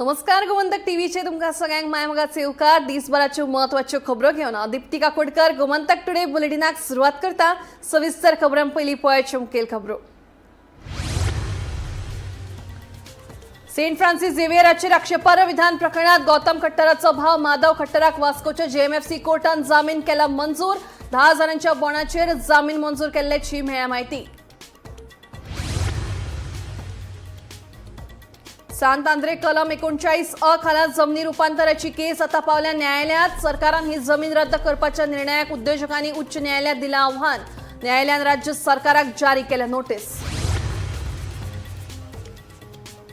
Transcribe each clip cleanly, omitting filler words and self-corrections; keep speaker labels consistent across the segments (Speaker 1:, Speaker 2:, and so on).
Speaker 1: नमस्कार गोमंतक टीव्हीचे तुमका सगळ्यांक मायमगाचे येवकार दिसभराच्यो महत्वाच्यो खबरो घेवन दीप्ती काकोडकर गोमंतक टुडे बुलेटिनाक सुरुवात करता। सविस्तर खबरां पयलीं पळोवया मुखेल खबरो। सेंट फ्रांसिस झेवियराचेर आक्षेपार्ह विधान प्रकरणात गौतम खट्टराचो भाव माधव खट्टराक वास्कोच्या जेएमएफसी कोर्टान जामीन केला मंजूर। 10 जाणांच्या बोंडाचेर जामीन मंजूर केल्ल्याची मेळ्ळ्या माहिती। सांत आंद्रे कलम 39 खाला जमनी रूपांतराची केस आता पावल्या न्यायालयात। सरकारान ही जमीन रद्द करपाच्या निर्णयाक उद्योजकांनी उच्च न्यायालयात दिला आव्हान। न्यायालयान राज्य सरकाराक जारी केल्या नोटीस।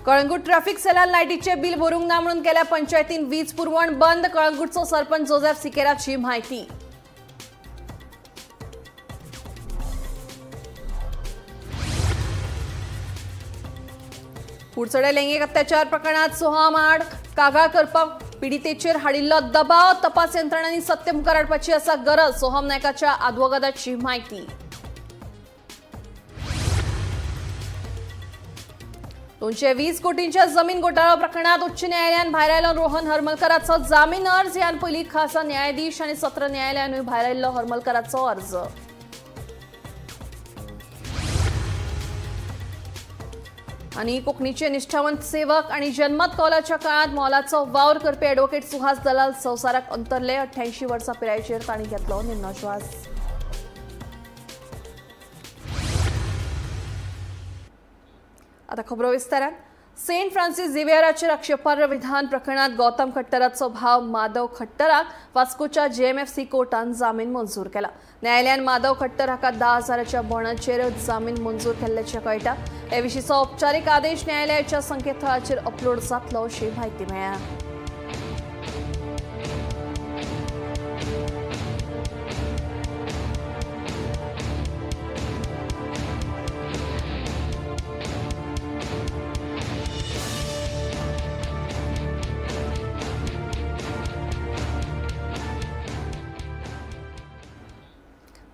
Speaker 1: कळंगूट ट्रॅफिक सेलान लायटीचे बिल भरूंक ना म्हणून केल्या पंचायतीन वीज पुरवण बंद। कळंगूटचो सरपंच जोसेफ सिकेराची माहिती। कुडचडे लैंगिक अत्याचार प्रकरणात सोहामाड कागाळ करपाक पीडितेचेर हाडिल्लो दबाव तपास यंत्रणांनी सत्य मुखार हाडपाची आसा गरज। सोहम नायकाच्या आदवोगादाची माहिती। 220 कोटींच्या जमीन घोटाळा प्रकरणात उच्च न्यायालयान भायर आयलो रोहन हरमलकराचो जामीन अर्ज। ह्यान पयलीं खासा न्यायाधीश आनी सत्र न्यायालयानूय भायर आयिल्लो हरमलकराचो अर्ज। आणि कोंकणीचे निष्ठावंत सेवक आणि जनमत कौलाच्या काळात मोलाचो वावर करपी ॲडव्होकेट सुहास दलाल संवसाराक अंतरले। 88 वर्सां पिरायेचेर तांणी घेतलो निमणो श्वास। आता खबरो विस्तारान। सेंट फ्रांसिस झेवियराचेर आक्षेपार्ह विधान प्रकरणात गौतम खट्टराचो भाव माधव खट्टराक वास्कोच्या जेएमएफसी कोर्टान जामीन मंजूर केला। न्यायालयान माधव खट्टर हाका 10,000च्या बोंडाचेर जामीन मंजूर केल्ल्याचें कळटा। हे विशींचो औपचारीक आदेश न्यायालयाच्या संकेतथळाचेर अपलोड जातलो अशी म्हायती मेळ्ळ्या।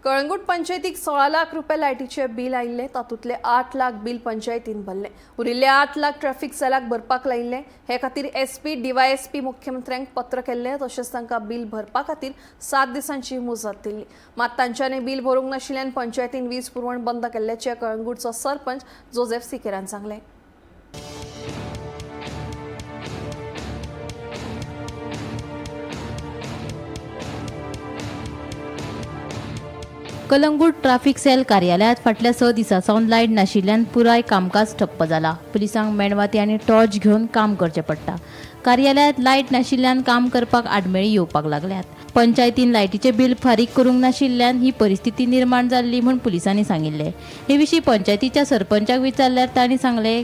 Speaker 1: कळंगूट पंचायतीक 16 लाख रुपये लायटीचे बिल आयिल्ले। तातूंतले 8 लाख बिल पंचायतीन भरले। उरिल्ले 8 लाख ट्रॅफिक सेलाक भरपाक लायिल्ले। हे खातीर एसपी डीवायएसपी मुख्यमंत्र्यांक पत्र केल्ले। तशेंच तांकां बिल भरपा खातीर 7 दिसांची मुजत दिल्ली। मात तांच्यांनी बिल भरूंक नाशिल्ल्यान पंचायतीन वीज पुरवण बंद केल्ल्याचे कळंगूटचो सरपंच जोसेफ सिकेरान सांगले।
Speaker 2: कलंगूट ट्रॅफिक सेल कार्यालयात फाटल्या 6 दिसांसावन लायट नाशिल्ल्यान पुराय कामकाज ठप्प जाला। पुलिसांक मेणवाती आनी टॉर्च घेवन काम करचें पडटा। कार्यालयात लायट नाशिल्ल्यान काम करपाक आडमेळी येवपाक लागल्यात। पंचायतीन लायटीचे बिल फारीक करूंक नाशिल्ल्यान ही परिस्थिती निर्माण जाल्ली म्हूण पुलिसांनी सांगिल्ले। हे विशीं पंचायतीच्या सरपंचाक विचारल्यार तांणी सांगले,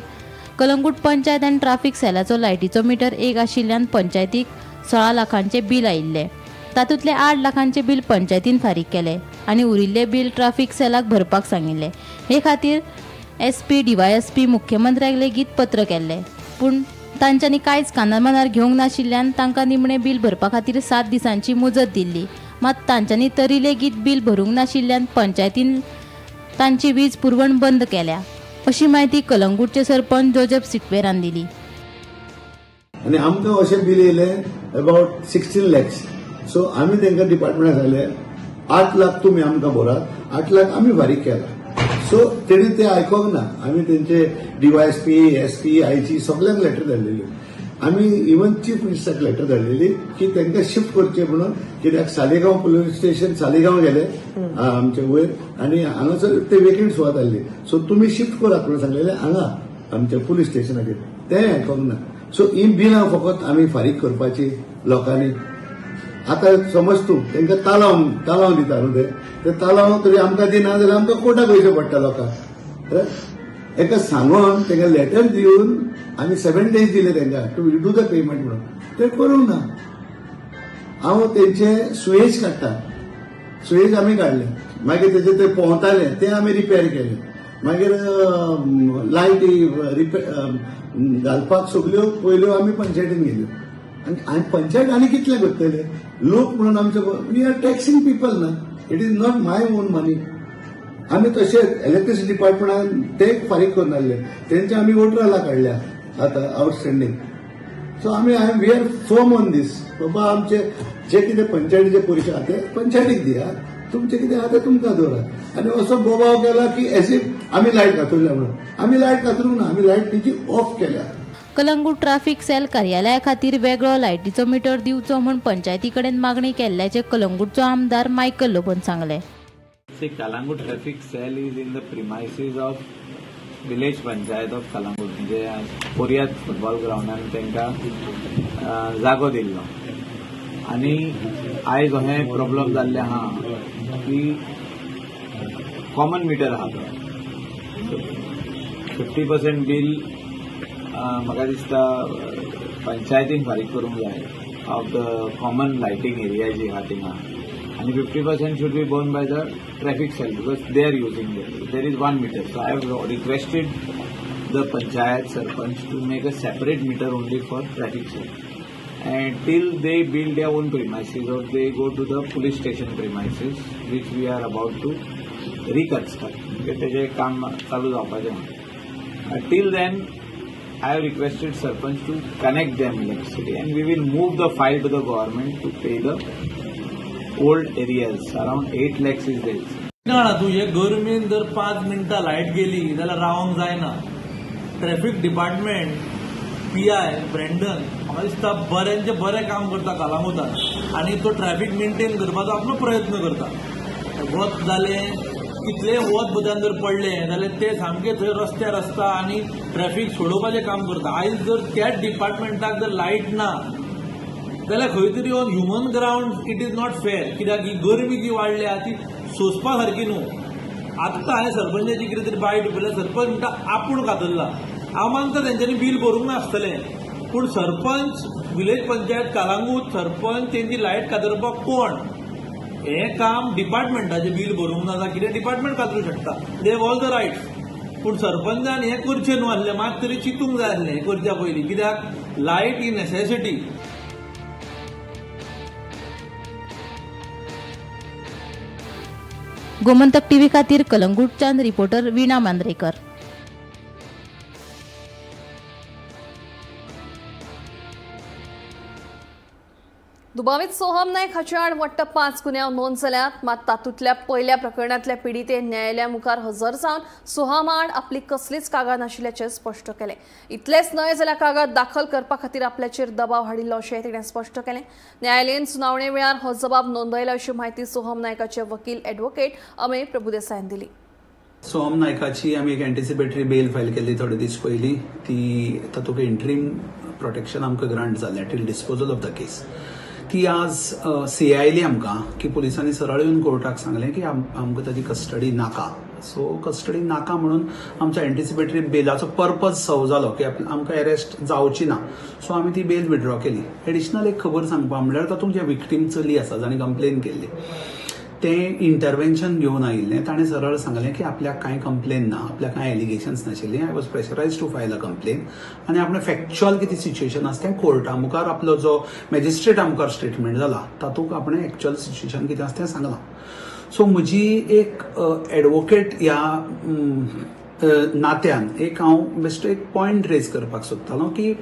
Speaker 2: कलंगूट पंचायत आनी ट्रॅफिक सेलाचो लायटीचो मिटर एक आशिल्ल्यान पंचायतीक 16 लाखांचे बिल आयिल्ले। तातूंतले 8 लाखांचे बिल पंचायतीन फारीक केले आनी उरिल्ले बिल ट्रॅफिक सेलाक भरपाक सांगिल्ले। हे खातीर एसपी डीवायएसपी मुख्यमंत्र्याक लेगीत पत्र केल्ले, पूण तांच्यांनी कांयच कानामनार घेवंक नाशिल्ल्यान तांकां निमणे बिल भरपा खातीर 7 दिसांची मुजत दिल्ली। मात तांच्यांनी तरी लेगीत बिल भरूंक नाशिल्ल्यान पंचायतीन तांची वीज पुरवण बंद केल्या, अशी माहिती कलंगूटचे सरपंच जोसेफ सिक्वेरान दिली।
Speaker 3: आनी आमकां अशें बिल येयलें अबाउट 16 लॅक्स। सो आमी तांकां डिपार्टमेंटाक सांगलें 8 लाख तुमी आमकां भरात, 8 लाख आमी फारीक केला। सो तेणी ते आयकोंक ना। आमी तेंचे डीवायएसपी एसपी आयजी सगळ्यांक लेटर धाडलेली। आमी इवन चीफ मिनिस्टराक लेटर धाडलेली की तांकां शिफ्ट करचें म्हणून, कित्याक सालेगांव पुलीस स्टेशन सालेगांव गेले आमचे वयर आनी हांगासर ते वेकेंट सुवात आसली। सो तुमी शिफ्ट करात म्हणून सांगलेलें हांगा आमच्या पुलीस स्टेशनाचेर। तें आयकोंक ना। सो ही बिलां फकत आमी फारीक करपाची लोकांनी। आता समज तूं तांकां तालाव दिता न्हू, ते तालाव तरी आमकां दिना जाल्यार आमकां कोर्टाक वयचें पडटा लोकांक। ताका सांगून तांकां लेटर दिवन आमी 7 days दिले तांकां टू डू द पेमेंट म्हणून, ते करूंक ना। हांव तेंचे सुएज काडटा, सुएज आमी काडले, मागीर तेचे ते पोंवताले ते आमी रिपेर केले, मागीर लायटी घालपाक सगल्यो पयल्यो आमी पंचायतीन गेल्यो। आनी पंचायत आनी कितले करतले लोक म्हणून आमचे वी आर टॅक्सिंग पीपल ना, it is not my own money. आमी तशेंच इलेक्ट्रिसिटी डिपार्टमेंटान ते फारीक करून हाडले, तेंचे आमी वोटराला काडल्या आता outstanding. So we are firm on this बाबा आमचे जे कितें पंचायतीचे पयशे आहा ते पंचायतीक दिया, तुमचे कितें आहा ते तुमकां दवरात. आनी असो बोबाव केला की एज इफ आमी लायट घातल्या म्हणून. आमी लायट घातरूंक ना, आमी लायट तेची ऑफ केल्या.
Speaker 2: कलंगूट ट्रॅफिक सेल कार्यालया खातीर वेगळो लायटीचो मिटर दिवचो म्हूण पंचायती कडेन मागणी केल्ल्याचे कलंगूटचो आमदार मायकल लोबन सांगले.
Speaker 4: See, Kalangut traffic cell is in the premises of village panchayat of Kalangut. म्हणजे पोरियात फुटबॉल ग्राउंडान तांकां जागो दिल्लो आनी आयज हे प्रॉब्लम जाल्ले आहा की कॉमन मिटर आहा तो 50% बील म्हाका दिसता पंचायतीन फारीक करूंक जाय of the common lighting area जी आहा थिंगा. And 50% should be borne by the traffic cell because they are using it. There is 1 meter. So I have requested the panchayat sarpanch to make a separate meter only for traffic cell. And till they build their own premises or they go to the police station premises, which we are about to reconstruct. त्याचे काम चालू जावपाचें. Till then, I have requested sarpanch to connect them electricity, and we will move the file to the government to pay the old areas. Around 8 lakhs is there.
Speaker 5: ना तू हे government जर 5 मिनटां light गेली जाल्यार रावंक जायना. ट्रॅफिक डिपार्टमेंट PI ब्रँडन म्हाका दिसता बऱ्यांचे बरें काम करता कलंगूटात आनी तो ट्रॅफिक मेंटेन करपाचो आपलो प्रयत्न करता. वत जालें कितलेय वत बदान जर पडलें जाल्यार ते सामके थंय रस्त्यार आसता आनी ट्रॅफिक सोडोवपाचें काम करता. आयज जर त्याच डिपार्टमेंटाक जर लायट ना जाल्यार खंय तरी on human ground it is not fair. कित्याक ही गरमी जी वाडली आहा ती सोंसपा सारकी न्हू. आत्तां हांवें सरपंचाची कितें तरी बायट पळयल्या, सरपंच म्हणटा आपूण कातरला. हांव मानता तेंच्यांनी बील भरूंक नासतलें, पूण सरपंच विलेज पंचायत कलंगूट सरपंच तेंची लायट कातरपाक कोण? हें काम डिपार्टमेंटाचें बील भरूंक नाका. कितें डिपार्टमेंट कातरूं शकता, they have all the rights. पूण सरपंचान हें करचें न्हू आसलें, मात तरी चिंतूंक जाय आसलें हें करच्या पयलीं. कित्याक लायट ही नेसेसिटी.
Speaker 2: गोमंतक टीव्ही खातीर कलंगूटच्यान रिपोर्टर वीणा मांद्रेकर.
Speaker 1: दुबावीत सोहम नायक हाचे आड वट्ट 5 गुन्यांव नोंद जाल्यात. मात तातूंतल्या पयल्या प्रकरणांतल्या पिडीते न्यायालया मुखार हजर जावन सोहम आड आपली कसलीच कागाळ नाशिल्ल्याचे स्पश्ट केलें. इतलेंच न्हय जाल्यार कागाळ दाखल करपा खातीर आपल्याचेर दबाव हाडिल्लो अशेंय तिणें स्पश्ट केलें. न्यायालयीन सुनावणे वेळार हो जबाब नोंदयला अशी माहिती सोहम नायकाचे वकील एडवोकेट अमेय प्रभुदेसायन दिली.
Speaker 6: सोहम नायकाची आमी एक एंटिसिपेटरी बेल फायल केल्ली थोडे दीस पयलीं. ती तातूंत इंटरीम प्रोटेक्शन आमकां ग्रांट जाल्लें टील डिस्पोजल ऑफ द केस. ती आज सी आयली आमकां की पुलिसांनी सरळ येवन कोर्टाक सांगलें की आमकां ताची कस्टडी नाका. सो कस्टडी नाका म्हणून आमच्या एंटिसिपेटरी बेलाचो पर्पज सर्व जालो की आमकां अरेस्ट जावची ना. सो आमी ती बेल विथड्रॉ केली. एडिशनल एक खबर सांगपा म्हणल्यार तातूंत जे विक्टीम चली आसा जाणी कंप्लेन केल्ली तें इंटरव्हेन्शन घेवन आयिल्लें. ताणें सरळ सांगलें की आपल्याक कांय कंप्लेन ना, आपल्याक कांय एलिगेशन्स नाशिल्लीं. I was pressurise to file a complain आनी आपणें फॅक्च्युअल कितें सिच्युएशन आसा तें कोर्टा मुखार आपलो जो मॅजिस्ट्रेटा मुखार स्टेटमेंट जाला तातूंत आपणें एक्च्युअल सिच्युएशन कितें आसा तें सांगलां. सो म्हजी एक एडवोकेट ह्या नात्यान हांव बेश्टो एक पॉयंट रेज करपाक सोदतालो की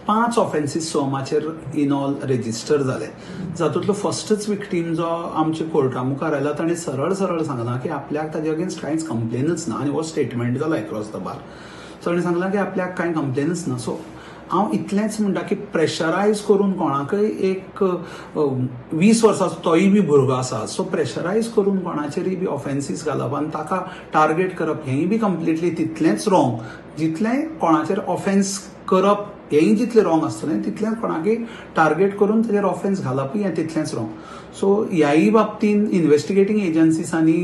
Speaker 6: 5 ऑफेन्सीस सोमाचेर इन ऑल रेजिस्टर जाले. जातूंतलो फर्स्टच विक्टीम जो आमच्या कोर्टा मुखार आयला ताणें सरळ सांगलां की आपल्याक ताजे अगेन्स्ट कांयच कंप्लेनच ना आनी हो स्टेटमेंट जाला एक्रॉस द बार. सो ताणें सांगलां की आपल्याक कांय कंप्लेनच ना. सो हांव इतलेंच म्हणटा की प्रेशरायज करून कोणाकय एक 20 वर्सांचो तोय बी भुरगो आसा सो प्रेशरायज करून कोणाचेरय बी ऑफेन्सीस घालप आनी ताका टार्गेट करप हेंय बी कंप्लिटली तितलेंच रॉंग जितलें कोणाचेर ऑफेन्स करप हेंय जितलें रॉंग आसतलें तितलेंच कोणाकय टार्गेट करून ताचेर ऑफेन्स घालपूय हें तितलेंच रॉंग. सो ह्याय बाबतीन इन्व्हेस्टिगेटींग एजन्सीसांनी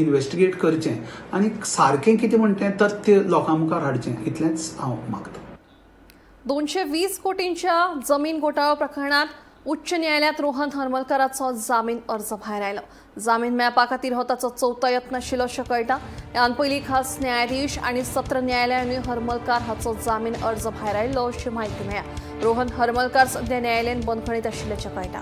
Speaker 6: इन्व्हेस्टिगेट करचें आनी सारकें कितें म्हणटा तें तथ्य लोकां मुखार हाडचें इतलेंच हांव मागतां.
Speaker 1: 220 कोटींच्या जमीन घोटाळो प्रकरणात उच्च न्यायालयात रोहन हर्मलकराचो जामीन अर्ज भायर आयलो. जामीन मेळपा खातीर हो ताचो चवथो यत्न आशिल्लो अशें कळटा. ह्यान पयलीं खास न्यायाधीश आनी सत्र न्यायालयानूय हर्मलकार हाचो जामीन अर्ज भायर आयिल्लो अशी म्हायती मेळ्ळ्या. रोहन हर्मलकार सध्या न्यायालयान बंदखणीत आशिल्ल्याचें कळटा.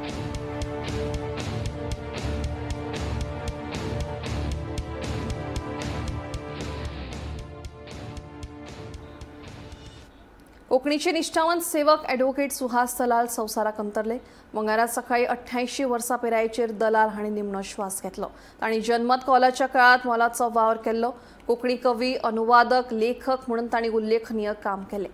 Speaker 1: कोकणीचे निष्ठावंत सेवक ॲडव्होकेट सुहास दलाल संवसाराक अंतरले. मंगळारा सकाळी 88 वर्सां पिरायेचेर दलाल हांणी निमणो श्वास घेतलो. तांणी जनमत कॉलाच्या काळात मोलाचो वावर केल्लो. कोंकणी कवी, अनुवादक, लेखक म्हणून तांणी उल्लेखनीय काम केलें.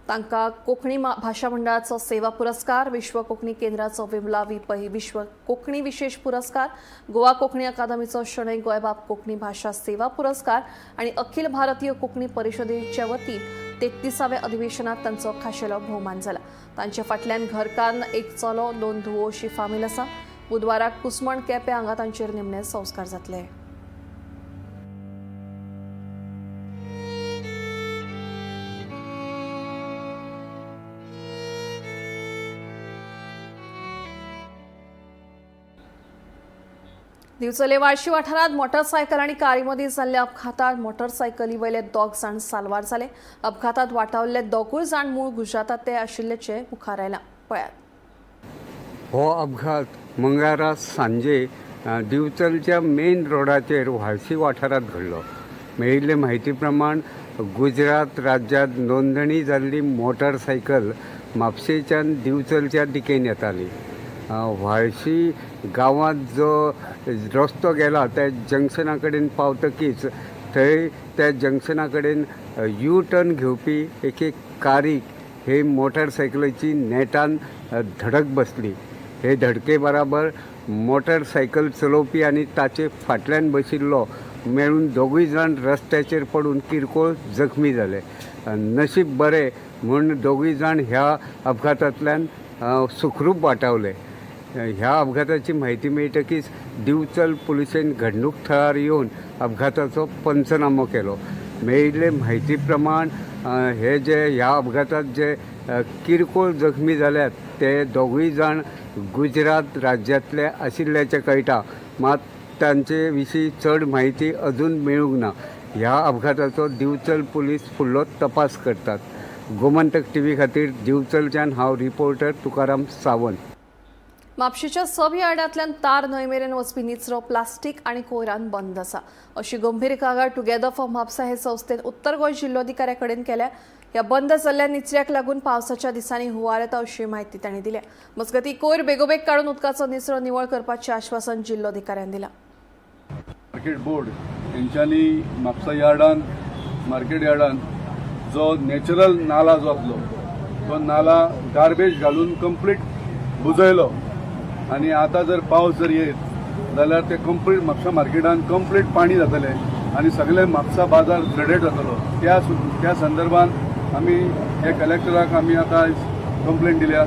Speaker 1: तांकां कोंकणी भाशा मंडळाचो सेवा पुरस्कार, विश्व कोंकणी केंद्राचो विमला वी विश्व कोंकणी विशेष पुरस्कार, गोवा कोंकणी अकादमीचो शणै गोंयबाब कोंकणी भाशा सेवा पुरस्कार आणि अखिल भारतीय कोंकणी परिशदेच्या वतीन 33व्या अधिवेशनात तांचो खाशेलो भोवमान जाला. तांचे फाटल्यान घरकान्न एक चलो, 2 धुवो अशी फामील आसा. बुधवाराक कुसमण केपें हांगा तांचेर निमणे संस्कार जातले. दिवचले वाळशी वाठारात मोटारसायकल आणि कारी मदीं जाल्ल्या अपघातात मोटारसायकली वयले 2 जाण साल्वार जाले. अपघातात वाटावल्ले 2 जाण मूळ गुजरातांतले आशिल्ल्याचे मुखार आयलां. पळयात.
Speaker 7: हो अपघात मंगळारा सांजे दिवचलच्या मेन रोडाचेर वाळशी वाठारांत घडलो. मेळिल्ले म्हायती प्रमाण गुजरात राज्यांत नोंदणी जाल्ली मोटारसायकल म्हापशेच्यान दिवचलच्या दिकेन येताली. व्हाळशी गांवांत जो रस्तो गेला त्या जंक्शना कडेन पावतकीच थंय त्या जंक्शना कडेन यू टर्न घेवपी एक कारीक हे मोटारसायकलीची नेटान धडक बसली. हे धडके बराबर मोटारसायकल चलोवपी आनी ताचे फाटल्यान बशिल्लो मेळून 2 जाण रस्त्याचेर पडून किरकोळ जखमी जाले. नशीब बरें म्हूण 2 जाण ह्या अपघातांतल्यान सुखरूप वाटावले. ह्या अपघाताची म्हायती मेळटकीच दिवचल पुलिसेन घडणूक थळार येवन अपघाताचो पंचनामो केलो. मेळिल्ले म्हायती प्रमाण ह्या अपघातात जे किरकोळ जखमी जाल्यात ते 2 जाण गुजरात राज्यांतले आशिल्ल्याचें कळटा. मात तांचे विशीं चड म्हायती अजून मेळूंक ना. ह्या अपघाताचो दिवचल पुलीस फुडलो तपास करतात. गोमंतक टीव्ही खातीर दिवचलच्यान हांव रिपोर्टर तुकाराम सावंत.
Speaker 1: म्हापशेच्या सब यार्डांतल्यान तार न्हंय मेरेन वचपी निचरो प्लास्टीक आनी कोयरान बंद आसा अशी गंभीर कागाळ टुगेदर फॉर म्हापसा हे संस्थेन उत्तर गोंय जिल्लोधिकाऱ्या कडेन केल्या. ह्या बंद जाल्ल्या निचऱ्याक लागून पावसाच्या दिसांनी हुंवार येता अशी माहिती तांणी दिल्या. मजगतीं कोयर बेगोबेग काडून उदकाचो निचरो निवळ करपाचें आश्वासन जिल्लोधिकाऱ्यान दिलां.
Speaker 8: मार्केट बोर्ड हेंच्यांनी म्हापसा यार्डान मार्केट यार्डान जो नॅचरल नाला जो आसलो तो नाला गार्बेज घालून कंप्लीट बुजयलो आनी आतां जर पावस जर येत जाल्यार ते कंप्लीट म्हापसा मार्केटान कंप्लीट पाणी जातलें आनी सगळे म्हापसा बाजार फ्लडेड जातलो. त्या संदर्भात आमी हे कलेक्टराक आमी आतां कंप्लेन दिल्या.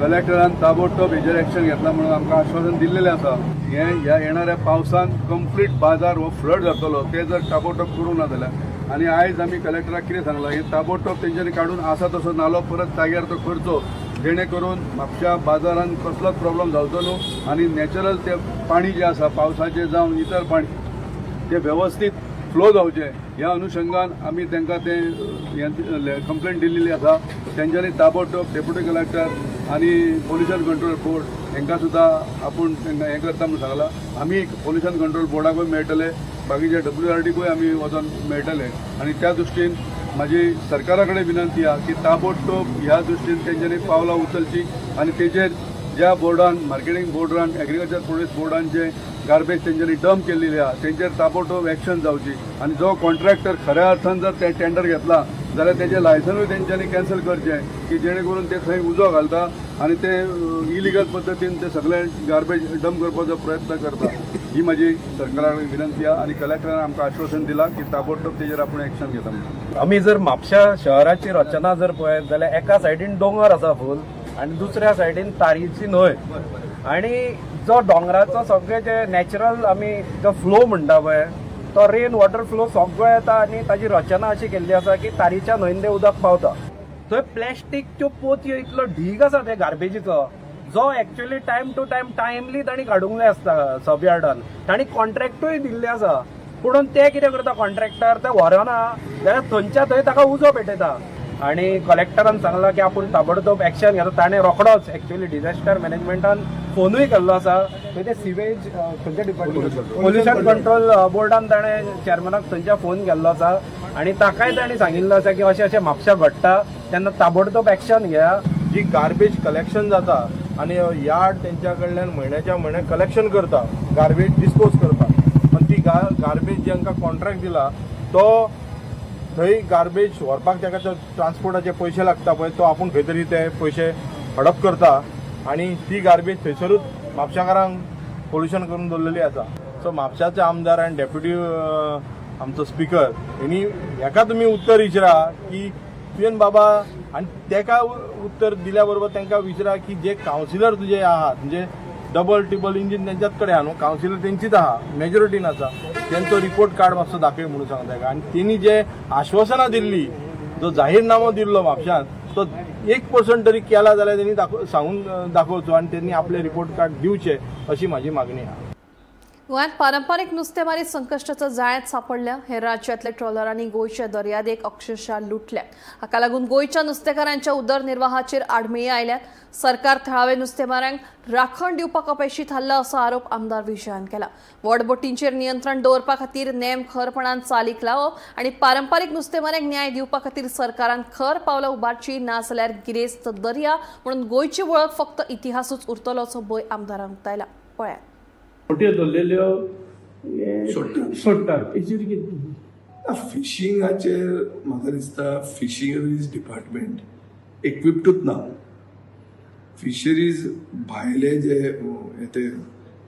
Speaker 8: कलेक्टरान ताबडतोब हेजेर एक्शन घेतला म्हणून आमकां आश्वासन दिल्लेलें आसा. ह्या येणाऱ्या पावसान कंप्लीट बाजार हो फ्लड जातलो ते जर ताबडतोब करूंक ना जाल्यार आनी आयज आमी कलेक्टराक कितें सांगलां हे ताबडतोब तेंच्यांनी काडून आसा तसो नालो परत जाग्यार तो करचो जेणे करून म्हापशा बाजारान कसलोच प्रॉब्लेम जावचो न्हू आनी नॅचरल ते पाणी जे आसा पावसाचें जावं इतर पाणी ते वेवस्थीत फ्लो जावचे ह्या अनुशंगान आमी तांकां ते कंप्लेंट दिल्ली आसा. तेंच्यांनी ताबडतोब डेप्युटी कलेक्टर आनी पोल्युशन कंट्रोल बोर्ड हांकां सुद्दां आपूण हें करता म्हणून सांगलां. आमी पोल्युशन कंट्रोल बोर्डाकूय मेळटले, बाकीच्या WRDकूय आमी वचोन मेळटले आनी त्या दृश्टीन माझी सरकारा कडेन विनंती आहे की ताबडतोब ह्या दृश्टीन तेंच्यांनी पावलां उचलची आनी तेजेर ज्या बोर्डान मार्केटिंग बोर्डान एग्रीकल्चर प्रोड्यूस बोर्डान जे गार्बेज तेंच्यांनी डंप केल्लेली आहा तेंचेर ताबडतोब एक्शन जावची आनी जो कॉन्ट्रॅक्टर खऱ्या अर्थान जर ते टेंडर घेतला जाल्यार तेजें लायसनूय तेंच्यांनी कॅन्सल करचें की जेणे करून ते थंय उजो घालता आनी ते इलिगल पद्दतीन ते सगळे गार्बेज डंप करपाचो प्रयत्न करता. ही माझी सरकारा कडेन विनंती आहे आनी कलेक्टरान आमकां आश्वासन दिलां की ताबडतोब तेजेर आपूण एक्शन घेता म्हणून.
Speaker 9: आमी जर म्हापशा शहराची रचना जर पळयत जाल्यार एका सायडीन दोंगर आसा फूल आनी दुसऱ्या सायडीन तारीची न्हंय आनी जो दोंगराचो सगळे जे नॅचरल आमी जो फ्लो म्हणटा पळय तो रेन वॉटर फ्लो सगळो येता आनी ताची रचना अशी केल्ली आसा की तारीच्या न्हंयेन उदक पावता. थंय प्लॅस्टीकच्यो पोतयो इतलो ढीग आसा त्या गार्बेजीचो जो actually time to time timely तांणी काडूंक जाय आसता. सब यार्डान तांणी कॉन्ट्रॅक्टूय दिल्ले आसा पूण ते कितें करता कॉन्ट्रॅक्टर ते व्हरना जाल्यार थंयच्या थंय ताका उजो पेटयता आनी कलेक्टरान सांगलां की आपूण ताबडतोब एक्शन घेता. ताणें रोखडोच एक्चुअली डिझास्टर मॅनेजमेंटान फोनूय केल्लो आसा थंय ते सिवेज खंयच्या डिपार्टमेंट पोल्युशन कंट्रोल बोर्डान ताणें चेअरमॅनाक थंयच्या फोन केल्लो आसा आनी ताकाय ताणें सांगिल्लो आसा की अशें अशें म्हापशा घडटा तेन्ना ताबडतोब एक्शन घेया.
Speaker 10: जी गार्बेज कलेक्शन जाता आणि यार्ड त्यांच्या कडल्यान म्हयन्याच्या म्हयने कलेक्शन करता गार्बेज डिस्पोज करता पण ती गार्बेज जांकां कॉन्ट्रॅक्ट दिला तो थंय गार्बेज व्हरपाक ताका ट्रान्सपोर्टाचे पयशे लागता पळय तो आपूण खंय तरी ते पयशे हडप करता आणि ती गार्बेज थंयसरूच म्हापशाकारांक पोल्युशन करून दवरलेली आसा. सो म्हापशाचे आमदार आनी डेप्युटी आमचो स्पीकर हेणी हेका तुमी उत्तर विचारा की तुवें बाबा आनी तेका उत्तर दिल्या बरोबर तांकां विचारा की जे कावन्सिलर तुजे आहात म्हणजे डबल टिबल इंजीन त्यांच्याच कडेन आहा न्हू कावन्सिलर तेंचीच आहा मेजॉरिटीन आसा त्यांचो रिपोर्ट कार्ड मातसो दाखय म्हणून सांगता ताका आनी तेणी जे आश्वासनां दिल्ली जो जाहीरनामो दिल्लो म्हापशांत तो 1% तरी केला जाल्यार तेणी सांगून दाखोवचो आनी तेणी आपले रिपोर्ट कार्ड दिवचे अशी म्हाजी मागणी आहा.
Speaker 1: गोंयांत पारंपारीक नुस्तेमारी संकश्टाच्या जाळ्यात सापडल्या. हेर राज्यांतल्या ट्रॉलरांनी गोंयचे दर्यादेग अक्षरशः लुटल्यात. हाका लागून गोंयच्या नुस्तेकारांच्या उदरनिर्वाहाचेर आडमेळी आयल्यात. सरकार थळावे नुस्तेमारांक राखण दिवपाक अपेशी थारला असो आरोप आमदार विजयान केला. व्हडबोटींचेर नियंत्रण दवरपा खातीर नेम खरपणान चालीक लावप आनी पारंपारीक नुस्तेमारांक न्याय दिवपा खातीर सरकारान खर पावलां उबारची ना जाल्यार गिरेस्त दर्या म्हणून गोंयची वळख फक्त इतिहासूच उरतलो असो भंय आमदारांक उक्तायला. पळयात.
Speaker 11: मोठ्यो धरलेल्यो सोडटात हेचेर कितें
Speaker 3: फिशिंगाचेर म्हाका दिसता फिशरीज डिपार्टमेंट इक्विप्डूच ना. फिशरीज भायले जे येते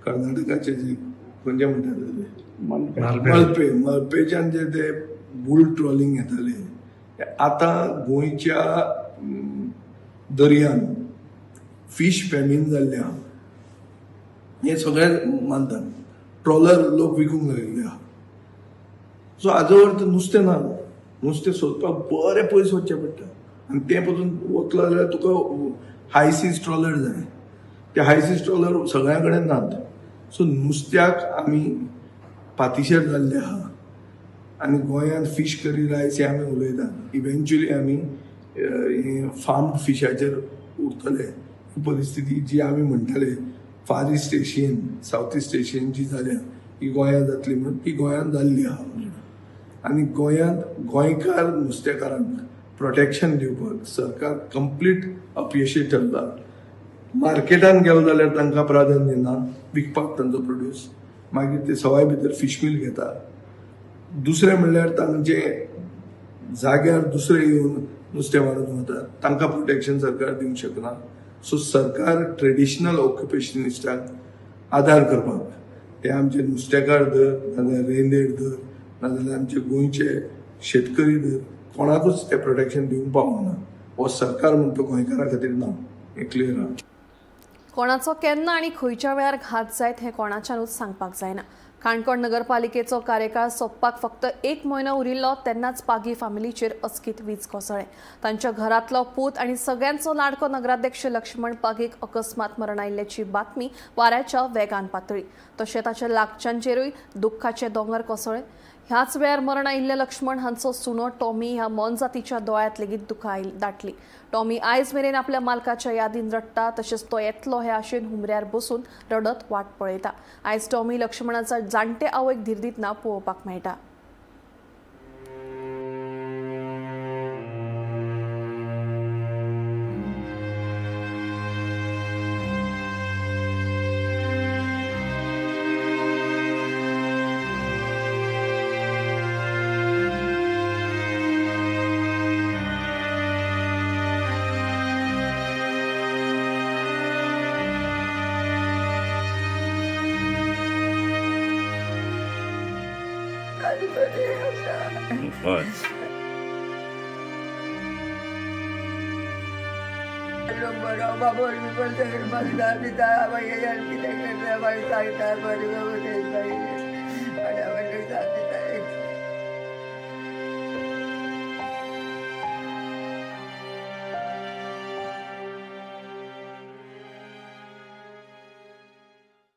Speaker 3: कर्नाटकाचे जे खंयचे म्हणटात मलपेच्यान जे ते बुल ट्रॉलिंग येताले आतां गोंयच्या दर्यान फिश फॅमिन जाल्ल्या हे सगळे मानतात. ट्रॉलर लोक विकूंक लागलेले आहा. सो हाजो अर्थ नुस्तें ना. नुस्तें सोदपाक बरें पयस वचचें पडटा आनी तें पसून वतलो जाल्यार तुका हाय सीज ट्रॉलर जाय. ते हाय सीज ट्रॉलर सगळ्या कडेन नात. सो नुस्त्याक आमी पातीशेर जाल्ले आहा आनी गोंयांत फीश करी रायस हे आमी उलयतात. इव्हेंच्युअली आमी फार्म फिशाचेर उरतले. ही परिस्थिती जी आमी म्हणटाले Far East Asian South East Asian जी जाल्या ही गोंयांत जातली म्हणून ती गोंयांत जाल्ली आहा आनी गोंयांत गोंयकार नुस्तेकारांक प्रोटेक्शन दिवपाक सरकार कंप्लीट अपयशी ठरला. मार्केटान गेलो जाल्यार तांकां प्राधान्य ना विकपाक तांचो प्रोड्यूस. मागीर ते सवाय भितर फिश मील घेता. दुसरें म्हणल्यार तांचे जाग्यार दुसरे येवन नुस्तें मारून वतात तांकां प्रोटेक्शन सरकार दिवंक शकना. सो सरकार ट्रेडिशनल ऑक्युपेशनिस्टांक आदार करपाक ते आमचे नुस्तेकार धर नाजाल्यार रेंदेर धर नाजाल्यार आमचे गोंयचे शेतकरी धर कोणाकूच ते प्रोटेक्शन दिवंक पावना. हो सरकार म्हणटा गोंयकारा खातीर ना. हें क्लियर आहा.
Speaker 1: कोणाचो केन्ना आनी खंयच्या वेळार घात जायत हें कोणाच्यानूच सांगपाक जायना. काणकोण नगरपालिकेचो कार्यकाळ सोंपपाक फक्त 1 म्हयनो उरिल्लो तेन्नाच पागी फामिलीचेर अचकीत वीज कोसळ्ळें. तांच्या घरांतलो पूत आनी सगळ्यांचो लाडको नगराध्यक्ष लक्ष्मण पागीक अकस्मात मरण आयिल्ल्याची बातमी वाऱ्याच्या वेगान पातळी. तशें ताच्या लागच्यांचेरूय दुख्खाचे दोंगर कोसळ्ळे. ह्याच वेळार मरण आयिल्ल्या लक्ष्मण हांचो सुनो टॉमी ह्या मोनजातीच्या दोळ्यांत लेगीत दुखां दाटली. टॉमी आयज मेरेन आपल्या मालकाच्या यादीन रडटा तशेंच तो येतलो हे आशेन हुमऱ्यार बसून रडत वाट पळयता. आयज टॉमी लक्ष्मणाचा जाणटे आवयक धीर दितना पळोवपाक मेळटा.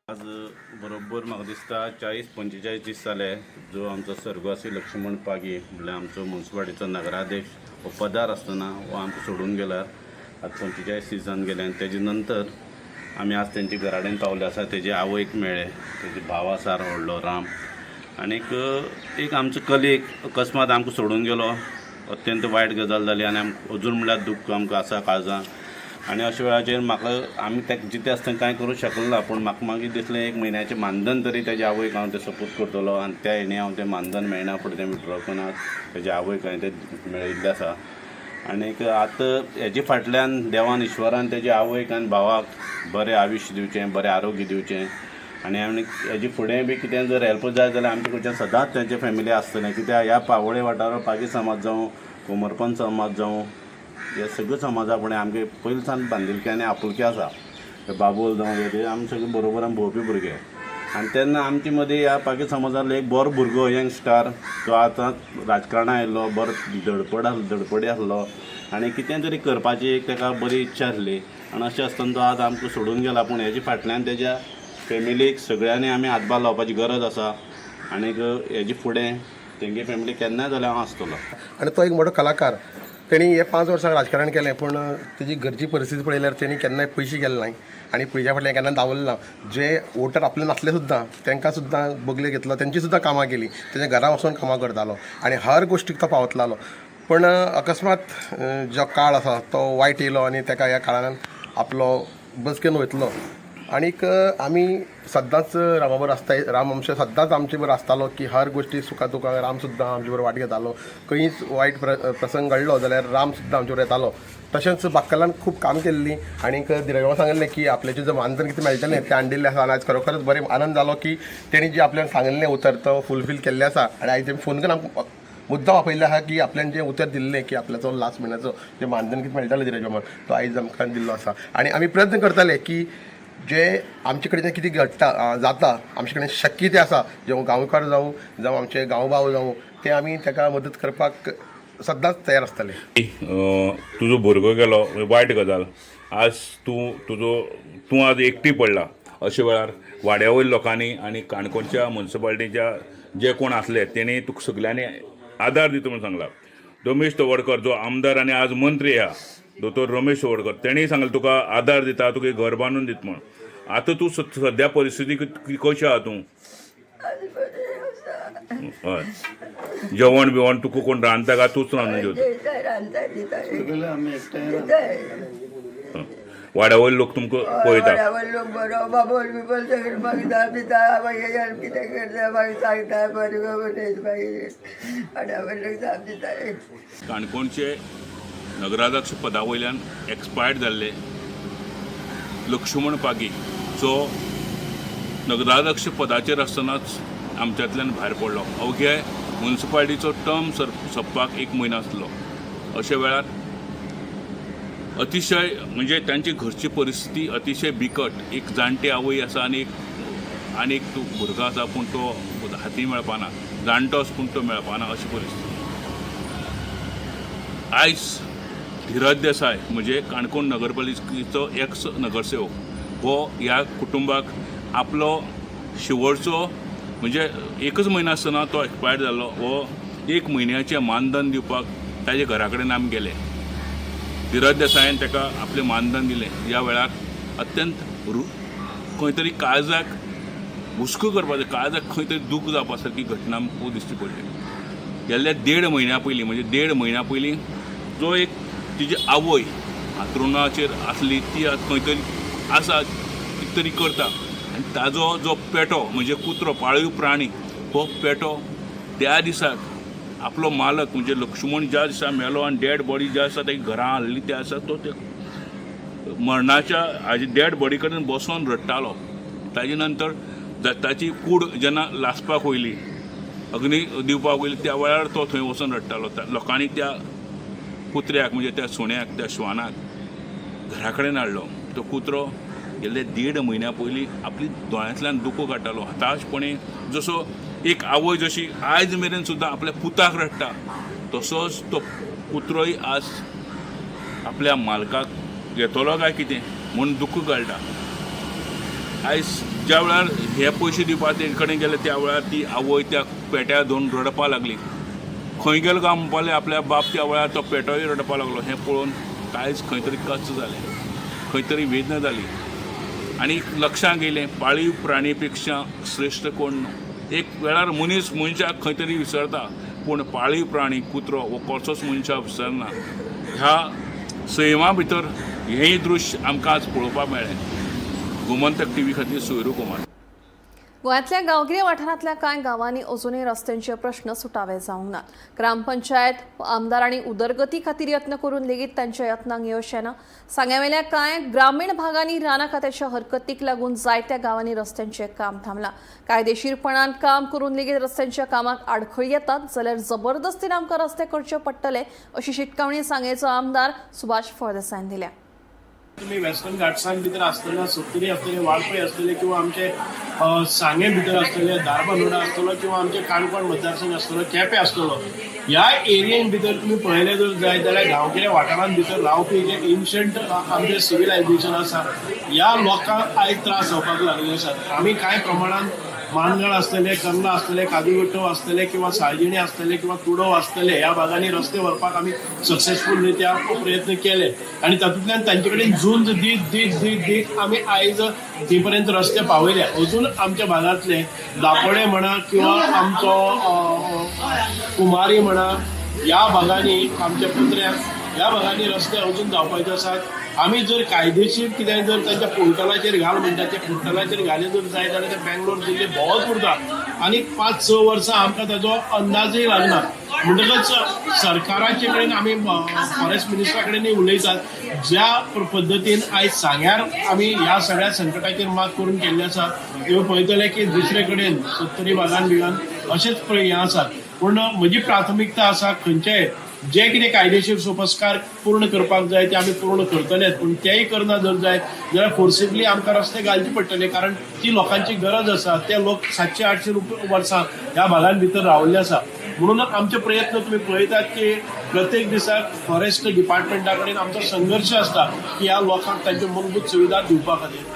Speaker 12: आज बरोबर म्हाका दिसता 40-45 दीस जाले जो आमचो सर्गवासी लक्ष्मण पागी म्हणल्यार आमचो म्युन्सिपालिटीचो नगराध्यक्ष हो पदार आसतना हो आमकां सोडून गेला. आज 45 दीस जावन गेले आनी तेजे नंतर आमी आज तेंचे घरा कडेन पावले आसा. तेजे आवयक मेळ्ळे, तेजे भाव आसा व्हडलो राम, आनीक एक आमचो कलीग अकस्मात आमकां सोडून गेलो. अत्यंत वायट गजाल जाली आनी अजून म्हणल्यार दुख्ख आमकां आसा काळजां. आनी अशा वेळाचेर म्हाका आमी तेका जितें आसतना कांय करूंक शकलो ना, पूण म्हाका मागीर दिसलें 1 म्हयन्याचें मानधन तरी तेज्या आवयक हांव तें सपोर्ट करतलो. आनी त्या हेणी हांव तें मानधन मेळना फुडें तें विड्रॉ करून तेज्या आवयक हांवें तें मेळयिल्लें आसा. आनीक आतां हेजे फाटल्यान देवान ईश्वरान तेज्या आवयक आनी भावाक बरें आयुश्य दिवचें, बरें आरोग्य दिवचें. आनी हेजे फुडें बी कितें जर हेल्प जाय जाल्यार आमचे कडच्यान सदांच तेंचे फॅमिली आसतलें. कित्याक ह्या पावोळे वाठारांत पागी समाज जावं, कोमरपंत समाज जावं, हे सगळे समाजा फुडें आमगे पयलींसान बांदिलकी आनी आपुलकी आसा. बाबोल जावं हे आमी सगळे बरोबर भोंवपी भुरगे. आनी तेन्ना आमचे मदीं ह्या पागी समाजांतलो एक बरो भुरगो यंगस्टार जो आतां राजकारणांत आयिल्लो, बरो धडपडी आसलो आनी कितें तरी करपाची एक ताका बरी इच्छा आसली. आनी अशें आसतना तो आज आमकां सोडून गेला. पूण हेजे फाटल्यान तेज्या फॅमिलीक सगळ्यांनी आमी हातभार लावपाची गरज आसा. आनीक हेजे फुडें तेंगे फॅमिली केन्नाय जाल्यार हांव आसतलो.
Speaker 10: आनी तो एक मोठो कलाकार. तेणी हे 5 वर्सां राजकारण केलें, पूण तेजी घरची परिस्थिती पळयल्यार तेणी केन्नाय पयशे केले नाय आनी पयशा फाटल्यान केन्ना दावरलें ना. जे वोटर आपले नासले सुद्दां तांकां सुद्दां बगले घेतलो, तेंची सुद्दां कामां केली, तेज्या घरा वचून कामां करतालो आनी हर गोश्टीक तो पावतलो. पूण अकस्मात जो काळ आसा तो वायट येयलो आनी ताका ह्या काळान आपलो बसकेन वयतलो. आनीक आमी सदांच रामा बरोबर आसताय. राम आमचे सदांच आमचे बरोबर आसतालो की हर गोश्टी सुखा दुखाक राम सुद्दां आमचे बरोबर वाट घेतालो. खंयच वायट प्रसंग घडलो जाल्यार राम सुद्दां आमचे बरोबर येतालो. तशेंच बाक्कलान खूब काम केल्ली. आनीक दिरगांवान सांगलें की आपल्याचें जें मानधन कितें मेळटलें तें हाडिल्लें आसा. आनी आयज खरोखरच बरें आनंद जालो की तेणी जें आपल्याक सांगिल्लें उतर तो फुलफील केल्लें आसा. आनी आयज तेमी फोन करून आमकां मुद्दाम आपयल्लें आहा की आपल्यान जें उतर दिल्लें की आपल्याचो लास्ट म्हयन्याचो जें मानधन कितें मेळटलें दिरज प्रमाण तो आयज आमकां दिल्लो आसा. आनी आमी प्रयत्न करतले की जे आमचे कडेन कितें घडटा जाता आमचे कडेन शक्य तें आसा, जे गांवकार जावं आमचे गांवबाव जावं ते आमी ताका मदत करपाक सदांच तयार आसतले.
Speaker 13: तुजो भुरगो गेलो वायट गजाल. आज तूं आज एकटी पडला. अशा वेळार वाड्या वयल्या लोकांनी आनी काणकोणच्या म्युनिसिपालिटीच्या जे कोण आसले तेणी तुका सगल्यांनी आदार दिता म्हणून सांगला. रमेश तवडकर जो आमदार आनी आज मंत्री आहा, दोतोर रमेश तवडकर, तेणी सांगलें तुका आदार दिता, तुका घर बांदून दिता म्हण. आतां तूं सद्या परिस्थिती कशी आहा तूं? हय. जेवण बिवण तुका कोण रांदता काय तूंच रांदून जेवता? वाड्या वयले लोक तुमकां पळयता?
Speaker 14: लोक बरो बाबोल बिबोल सगळे मागता पिता मागीर कितें करता मागीर सांगता बरें मागीर वाड्या वयले लोक साथ दिता.
Speaker 13: काणकोणचे नगराध्यक्ष पदा वयल्यान एक्सपायर्ड जाल्ले लक्ष्मण पागी जो नगराध्यक्ष पदाचेर आसतनाच आमच्यांतल्यान भायर पडलो. अवघे म्युनिसिपालिटीचो टर्म सोंपपाक 1 म्हयनो आसलो. अशा वेळार अतिशय म्हणजे तांची घरची परिस्थिती अतिशय बिकट. एक जाणटी आवय आसा आनी एक भुरगो आसा पूण तो हाती मेळपाना, जाणटो आसा पूण तो मेळपाना अशी परिस्थिती. आयज धीरज देसाय म्हणजे काणकोण नगरपालिकेचो एक्स नगरसेवक हो ह्या कुटुंबाक आपलो शेवटचो म्हणजे 1च म्हयनो आसतना तो एक्सपायर्ड जाल्लो. हो 1 म्हयन्याचें मानधन दिवपाक ताजे घरा कडेन आमी गेले. धीरज देसायान ताका आपलें मानधन दिलें. ह्या वेळार अत्यंत खंय तरी काळजाक हुस्को करपाचें, काळजाक खंय तरी दूख जावपा सारकी घटना खूब दिश्टी पडली. गेल्ल्या 1.5 म्हयन्या पयलीं म्हणजे 1.5 म्हयन्या पयलीं जो एक तिजी आवय हांतरुणाचेर आसली ती खंय तरी आसा कितें तरी करता आनी ताजो जो पेटो म्हणजे कुत्रो पाळीव प्राणी हो पेटो त्या दिसाक आपलो मालक म्हणजे लक्ष्मण ज्या दिसा मेलो आनी डेड बॉडी ज्या दिसा ताका घरा हाडली त्या दिसा तो ते मरणाच्या हाजी डेड बॉडी कडेन बसोन रडटालो. ताजे नंतर ताची कूड जेन्ना लासपाक वयली, अग्नी दिवपाक वयली, त्या वेळार तो थंय वचून रडटालो. लोकांनी त्या कुत्र्याक म्हणजे त्या सुण्याक त्या श्वानाक घरा कडेन हाडलो. तो कुत्रो गेल्ले 1.5 म्हयन्या पयलीं आपली दोळ्यांतल्यान दुको काडटालो हताशपणे. जसो एक आवय जशी आयज मेरेन सुद्दां आपल्या पुताक रडटा तसोच तो कुत्रोय आज आपल्या मालकाक घेतलो काय कितें म्हूण दुख्ख घालता. आयज ज्या वेळार हे पयशे दिवपाक तेजे कडेन गेले त्या वेळार ती आवय त्या पेट्या धरून रडपाक लागली. खंय गेलो काय म्हणपाले आपल्या बाप त्या वेळार तो पेटोय रडपाक लागलो. हें पळोवन कांयच खंय तरी कश्ट जालें, खंय तरी वेदना जाली. आनी लक्षांत येयलें पाळीव प्राणी पेक्षा श्रेश्ठ कोण न्हू. एक वेळार मनीस मनशाक खंय तरी विसरता पूण पाळीव प्राणी कुत्रो हो कसोच मनशाक विसरना. ह्या सैमा भितर हेंय दृश्य आमकां आज पळोवपाक मेळ्ळें. गोमंतक टीव्ही खातीर सोयरू कुमार.
Speaker 1: गोंयांतल्या गांवगिऱ्या वाठारांतल्या कांय गांवांनी अजूनय रस्त्यांचे प्रश्न सुटावे जावंक नात. ग्रामपंचायत आमदारांनी उदरगती खातीर यत्न करून लेगीत तांच्या यत्नांक यश येना. सांग्यावेल्या कांय ग्रामीण भागांनी राना खात्याच्या हरकतीक लागून जायत्या गांवांनी रस्त्यांचें काम थांबलां. कायदेशीरपणान काम करून लेगीत रस्त्यांच्या कामाक आडखळी येतात जाल्यार जबरदस्तीन आमकां रस्ते करचे पडटले अशी शिटकावणी सांगेचो आमदार सुभाष फळदेसायन दिल्या.
Speaker 11: तुम्ही वेस्टर्न घाटसान भितर आसतना सत्तरी आसतले वाळपय आसतले किंवा आमचे सांगे भितर आसतले दारबांदोडा आसतलो किंवा आमचे काणकोण मतदारसंघ आसतलो केपें आसतलो ह्या एरियेन भितर तुम्ही पळयलें जर जाय जाल्यार गांवगिऱ्या वाठारांत भितर रावपी जे एन्शंट आमचे सिव्हिलायझेशन आसा ह्या लोकांक आयज त्रास जावपाक लागले आसात. आमी कांय प्रमाणात मानगड आसतले कर्ला आसतले कादुगट्टो आसतले किंवा साळजिणी आसतले किंवा तुडो आसतले ह्या भागांनी रस्ते व्हरपाक आमी सक्सेसफूल रित्या प्रयत्न केले आनी तातूंतल्यान तांचे कडेन झुंज दीत आमी आयज थंय पर्यंत रस्ते पावयले. अजून आमच्या भागांतले दापोडे म्हणा किंवा आमचो कुमारी म्हणा ह्या भागांनी आमच्या कुत्र्याक ह्या भागांनी रस्ते अजून जावपाचे आसात. आमी जर कायदेशीर कितें जर तांच्या पोर्टलाचेर घाल म्हणटा ते पोर्टलाचेर घाले जर जाय जाल्यार ते बेंगलोर जिल्ले भोंवत उरता आनी 5-6 वर्सां आमकां ताजो अंदाजय लागना. म्हणटकच सरकाराचे कडेन आमी फॉरेस्ट मिनिस्टरा कडेनय उलयतात ज्या पद्दतीन आयज सांग्यार आमी ह्या सगळ्या संकटाचेर मात करून केल्ले आसा ह्यो पळयतले की दुसरे कडेन सत्तरी भागान बिगान अशेच हें आसात. पूण म्हजी प्राथमिकता आसा खंयचेय जे कितें कायदेशीर सोपस्कार पूर्ण करपाक जाय ते आमी पूर्ण करतलेच. पूण तेय करना जर जायत जाल्यार फोर्सिबली आमकां रस्ते घालचे पडटले कारण ती लोकांची गरज आसा. ते लोक 700-800 वर्सां ह्या भागांत भितर रावल्ले आसा. म्हणून आमचे प्रयत्न तुम्ही पळयतात की प्रत्येक दिसाक फॉरेस्ट डिपार्टमेंटा कडेन आमचो संघर्ष आसता की ह्या लोकांक तांच्यो मूलभूत सुविधा दिवपा खातीर.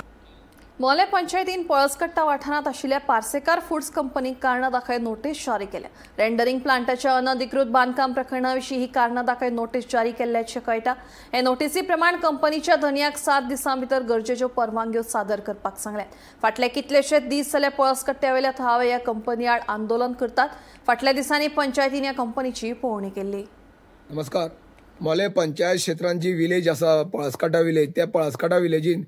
Speaker 1: मोले पंचायतीन पळसकट्टा वाठारांत आशिल्ल्या पार्सेकार फूड्स कंपनीक कारणां दाखय नोटीस जारी केल्या. रेंडरिंग प्लांटाच्या अनधिकृत बांदकाम प्रकरणा विशीं ही कारणां दाखय नोटीस जारी केल्ल्याचें कळटा. हे नोटीसी प्रमाण कंपनीच्या धन्याक 7 दिसां भितर गरजेच्यो परवानग्यो सादर करपाक सांगल्यात. फाटले कितलेशेच दीस जाले पळसकट्ट्यावेल्या थळावे ह्या कंपनी आड आंदोलन करतात. फाटल्या दिसांनी पंचायतीन ह्या कंपनीची पळोवणी केल्ली.
Speaker 15: नमस्कार. मोले पंचायत क्षेत्रांत जी विलेज आसा पळसकाटा विलेज त्या पळसकाटा विलेजीन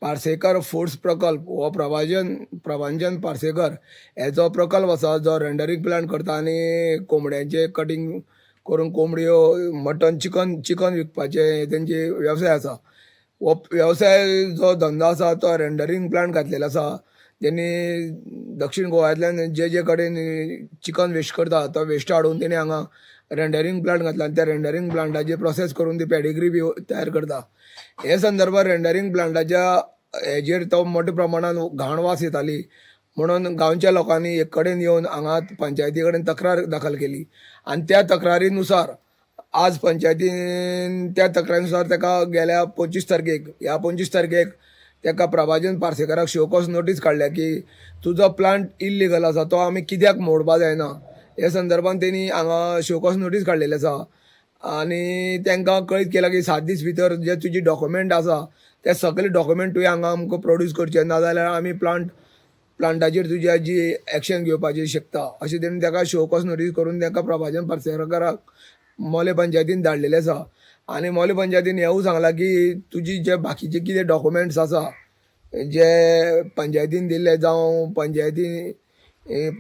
Speaker 15: पार्सेकर फूड्स प्रकल्प हो प्रभांजन पार्सेकर हेचो प्रकल्प आसा जो रेंडरिंग प्लांट करता आनी कोंबड्यांचे कटींग करून कोंबड्यो मटन चिकन विकपाचे तेंचे वेवसाय आसा. हो वेवसाय जो धंदो आसा तो रेंडरिंग प्लांट घातलेलो आसा. तेणी दक्षिण गोव्यातल्यान जे कडेन चिकन वेस्ट करता तो वेस्ट हाडून तेणी हांगा रेंडरिंग प्लांट घातला आनी त्या रेंडरिंग प्लांटाची प्रोसेस करून ती पेडिग्री बी तयार करता. हे संदर्भात रेंडरिंग प्लांटाच्या हेजेर तो मोठ्या प्रमाणात घाण वास येताली म्हणून गांवच्या लोकांनी एक कडेन येवन हांगा पंचायती कडेन तक्रार दाखल केली आनी त्या तक्रारीनुसार आज पंचायतीन त्या तक्रारीनुसार ताका गेल्या 25 तारखेक ताका प्रभाजन पार्सेकाराक शोकॉस नोटीस काडल्या की तुजो प्लांट इल्लिगल आसा तो आमी कित्याक मोडपा जायना. हे संदर्भात तेणी हांगा शोकॉस नोटीस काडलेली आसा आनी तांकां कळीत केला की 7 दीस भितर जे तुजी डॉक्युमेंट आसा ते सगळे डॉक्युमेंट तुवें हांगा आमकां प्रोड्यूस करचे नाजाल्यार आमी प्लांटाचेर तुज्या जी एक्शन घेवपाची शकता अशें तेणें ताका शोकॉस नोटीस करून ताका प्रभाजन पार्सेकाराक मोले पंचायतीन धाडलेले आसा. आनी मोले पंचायतीन हेवूय सांगलां की तुजी जे बाकीचे कितें डॉक्युमेंट्स आसा जे पंचायतीन दिल्ले जावं पंचायतीन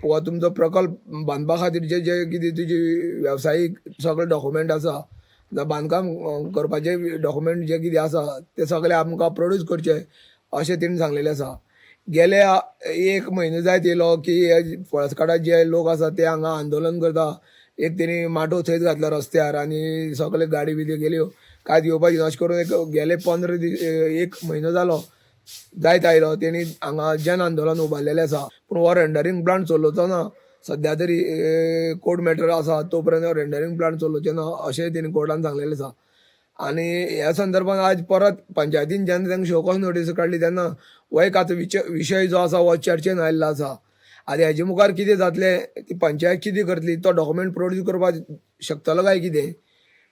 Speaker 15: वा तुमचो प्रकल्प बांदपा खातीर जे कितें तुजी वेवसायीक सगळे डॉक्युमेंट आसा बांदकाम करपाचे डॉक्युमेंट जे कितें आसा ते सगळे आमकां प्रोड्यूस करचे अशें तेणें सांगलेलें आसा. गेले 1 म्हयनो जायत येयलो की पळसकाटा जे लोक आसा ते हांगा आंदोलन करता. एक तेणी माटो थंयच घातला रस्त्यार आनी सगळे गाडी बिडी गेल्यो कांयच येवपाची अशें करून गेले 15 दीस 1 म्हयनो जालो जायत आयलो तेणी हांगा जन आंदोलन उबारलेलें आसा. पूण हो रेंडरिंग प्लांट चलोवचो ना सद्या तरी कोर्ट मॅटर आसा तो पर्यंत रेंडरिंग प्लांट चलोवचें ना अशेंय तेणी कोर्टान सांगलेलें आसा. आनी ह्या संदर्भात आज परत पंचायतीन जेन्ना तांकां शोकॉस नोटीस काडली तेन्ना हो एक आतां विशय जो आसा हो चर्चेन आयिल्लो आसा. आतां हेजे मुखार कितें जातलें ती पंचायत कितें करतली तो डॉक्युमेंट प्रोड्यूस करपाक शकतलो काय कितें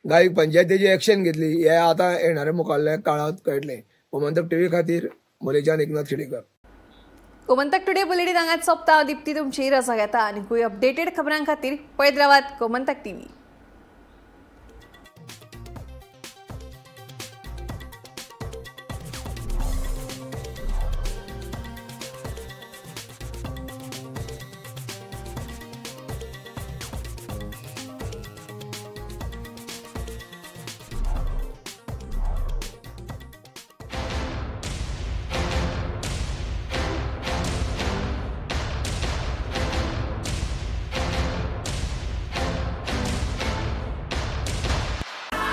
Speaker 15: काय पंचायतीची एक्शन घेतली हे आतां येणाऱ्या मुखाल्ल्या काळांत कळटलें. गोमंतक टीव्ही खातीर मोलेच्यान एकनाथ शिडेकर.
Speaker 1: गोमंतक टुडे बुलेटिन हांगाच सोंपता. दिप्ती तुमची रजा घेता आनी खूब अपडेटेड खबरां खातीर पळयत रावात गोमंतक टीव्ही.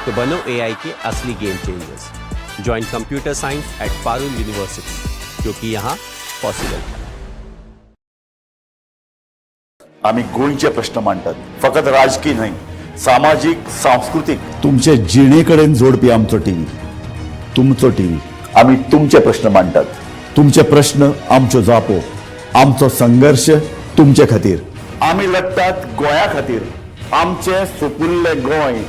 Speaker 16: तो बनो AI के असली game changers. Join computer science at Parul university, क्योंकि यहाँ पॉसिबल है.
Speaker 17: आम्ही गोंयचे प्रश्न मांडटात, फकत राजकीय न्हय, सामाजीक सांस्कृतिक. तुमचे जिणेकडेन जोडपी आमचो टीव्ही, तुमचो टीव्ही. आम्ही तुमचे प्रश्न मांडटात, तुमचे प्रश्न आमच्यो जापो, आमचो संघर्ष तुमचे खातीर. आम्ही लढटात गोंया खातीर. आमचे सोपुल्ले गोंय